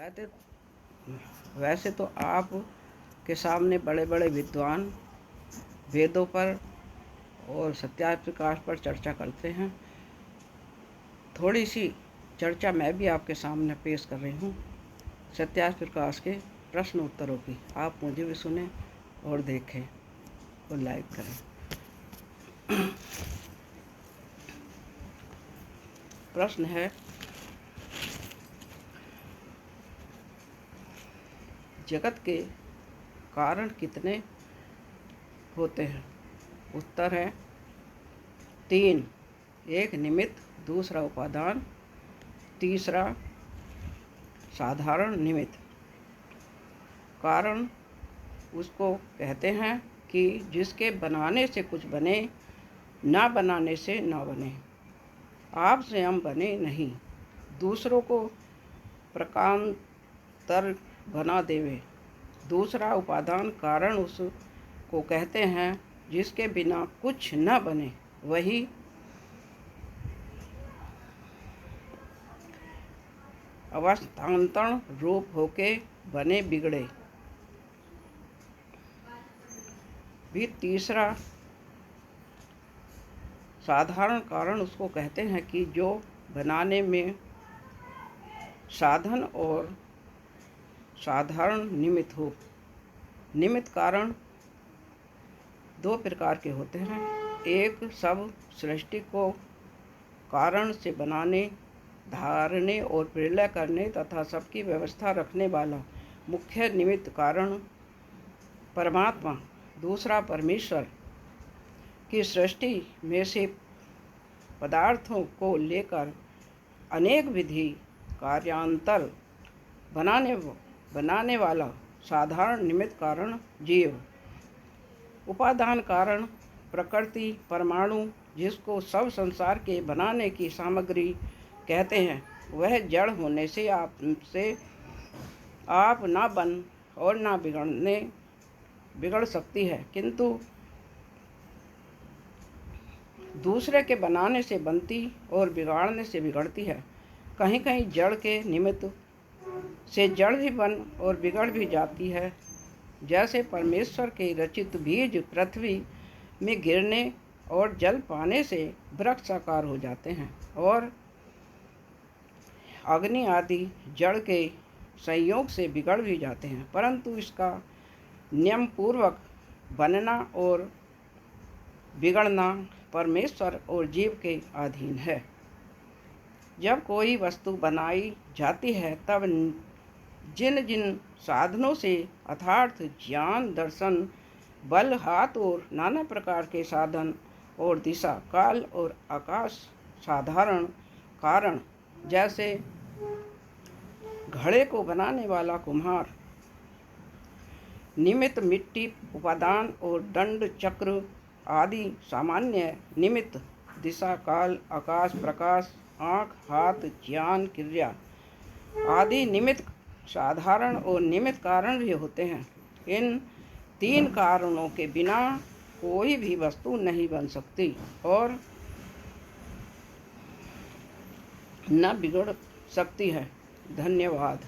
वैसे वैसे तो आप के सामने बड़े बड़े विद्वान वेदों पर और सत्यार्थ प्रकाश पर चर्चा करते हैं। थोड़ी सी चर्चा मैं भी आपके सामने पेश कर रही हूँ सत्यार्थ प्रकाश के प्रश्न उत्तरों की। आप मुझे भी सुने और देखें और लाइक करें। प्रश्न है, जगत के कारण कितने होते हैं? उत्तर है 3। एक निमित्त, दूसरा उपादान, तीसरा साधारण निमित्त। कारण उसको कहते हैं कि जिसके बनाने से कुछ बने, ना बनाने से ना बने। आप से हम बने नहीं, दूसरों को प्रकारांतर बना देवे। दूसरा उपादान कारण उसको कहते हैं जिसके बिना कुछ न बने, वही अवस्थान्तर रूप होके बने बिगड़े भी। तीसरा साधारण कारण उसको कहते हैं कि जो बनाने में साधन और साधारण निमित्त हो। निमित्त कारण दो प्रकार के होते हैं। एक सब सृष्टि को कारण से बनाने, धारने और प्रलय करने तथा सबकी व्यवस्था रखने वाला मुख्य निमित्त कारण परमात्मा। दूसरा परमेश्वर की सृष्टि में से पदार्थों को लेकर अनेक विधि कार्यांतर बनाने वाला साधारण निमित्त कारण जीव। उपादान कारण प्रकृति, परमाणु, जिसको सब संसार के बनाने की सामग्री कहते हैं, वह जड़ होने से आप ना बन और ना बिगड़ सकती है, किंतु दूसरे के बनाने से बनती और बिगाड़ने से बिगड़ती है। कहीं कहीं जड़ के निमित्त से जड़ भी बन और बिगड़ भी जाती है। जैसे परमेश्वर के रचित बीज पृथ्वी में गिरने और जल पाने से वृक्ष आकार हो जाते हैं, और अग्नि आदि जड़ के संयोग से बिगड़ भी जाते हैं, परंतु इसका नियम पूर्वक बनना और बिगड़ना परमेश्वर और जीव के अधीन है। जब कोई वस्तु बनाई जाती है, तब जिन जिन साधनों से अर्थात ज्ञान, दर्शन, बल, हाथ और नाना प्रकार के साधन और दिशा, काल और आकाश साधारण कारण, जैसे घड़े को बनाने वाला कुम्हार, निमित्त मिट्टी, उपादान और दंड चक्र आदि सामान्य निमित्त, दिशा, काल, आकाश, प्रकाश, आँख, हाथ, ज्ञान, क्रिया आदि निमित्त साधारण और निमित्त कारण भी होते हैं। इन तीन कारणों के बिना कोई भी वस्तु नहीं बन सकती और न बिगड़ सकती है। धन्यवाद।